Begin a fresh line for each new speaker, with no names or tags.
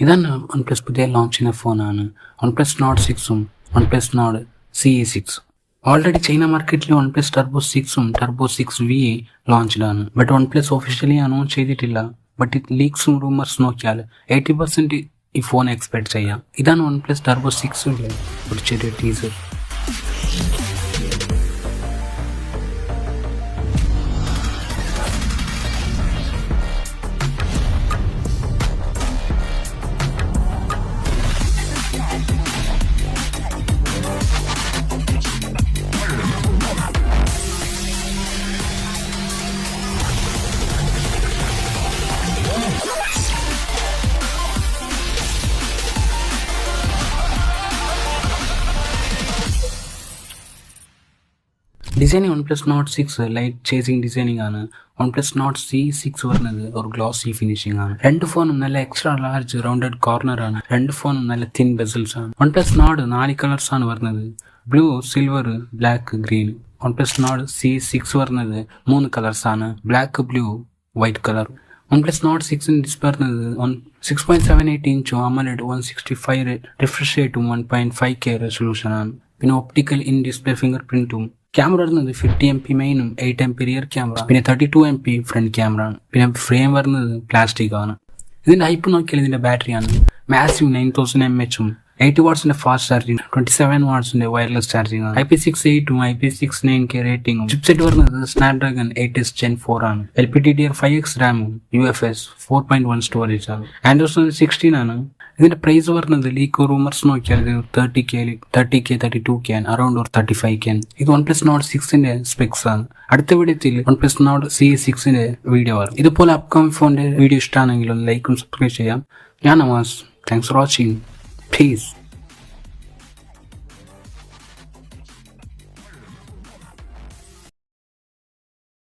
ഇതാണ് OnePlus പുതിയ launch ചെയ്യുന്ന ഫോണാണ്. OnePlus Nord 6ഉം OnePlus Nord CE6. Already China മാർക്കറ്റിൽ OnePlus Turbo 6ഉം Turbo 6V ലോഞ്ച്ഡാണ്. ബട്ട് OnePlus ഒഫീഷ്യലി അനൗൺസ് ചെയ്തിട്ടില്ല. ബട്ട് ലീക്സും റൂമേഴ്സ് നോക്കിയാൽ 80% ഈ ഫോൺ എക്സ്പെക്ട് ചെയ്യാം. ഇതാണ് OnePlus Turbo 6ലെ ഒരു ചെറിയ teaser. Designing OnePlus Nord 6 light chasing designing ആണ്. OnePlus Nord CE6 വരുന്നത് ഒരു ഗ്ലോസി ഫിനിഷിംഗ് ആണ്. രണ്ട് ഫോണും നല്ല എക്സ്ട്രാ ലാർജ് റൗണ്ടഡ് കോർണർ ആണ്. രണ്ട് ഫോണും നല്ല തിൻ ബെസൽസ് ആണ്. OnePlus Nord 4 കളേഴ്സ് ആണ് വരുന്നത്: blue, silver, black, green. OnePlus Nord CE6 വരുന്നത് 3 കളേഴ്സ് ആണ്: black, blue, white colour. OnePlus Nord 6 display വരുന്നത് 6.78 ഇഞ്ചും AMOLED 165 റിഫ്രഷ് റേറ്റും 1.5K റെസൊല്യൂഷൻ ആണ്. പിന്നെ ഒപ്റ്റിക്കൽ ഇൻ ഡിസ്പ്ലേ ഫിംഗർ പ്രിന്റും. ക്യാമറ വരുന്നത് 50MP മെയിനും 8MP റിയർ ക്യാമറ, പിന്നെ 32MP ഫ്രണ്ട് ക്യാമറ ആണ്. പിന്നെ ഫ്രെയിം വരുന്നത് പ്ലാസ്റ്റിക് ആണ്. ഇതിന്റെ ഹൈപ്പ് നോക്കിയാൽ ഇതിന്റെ ബാറ്ററിയാണ് മാസീവ് 9000 mAh, 80 വാട്ട്സിന്റെ ഫാസ്റ്റ് ചാർജിങ്, 27 വാട്ട്സിന്റെ വയർലെസ് ചാർജിങ് ആണ്. IP68ഉം IP69K റേറ്റിംഗും. ചിപ്സെറ്റ് വരുന്നത് സ്നാപ്ഡ്രാഗൺ 8S Gen 4 ആണ്. LPDDR5X റാമും UFS 4.1 സ്റ്റോറേജ് ആണ്. Android 16 ആണ്. ഇതിന്റെ പ്രൈസ് വരുന്നത് ലീക്ക് റൂമേഴ്സ് നോക്കിയാൽ 30K 32K അറൌണ്ട് 35K. ഇത് OnePlus Nord 6ന്റെ സ്പെക്സ് ആണ്. അടുത്ത വീഡിയോത്തിൽ OnePlus Nord CE6ന്റെ വീഡിയോ വരും. ഇതുപോലെ അപ്കമിംഗ് ഫോണിന്റെ വീഡിയോ ഇഷ്ടമാണെങ്കിൽ ഒന്ന് ലൈക്കും സബ്സ്ക്രൈബ് ചെയ്യാം. ഞാൻ Navas. Thanks for watching. Peace.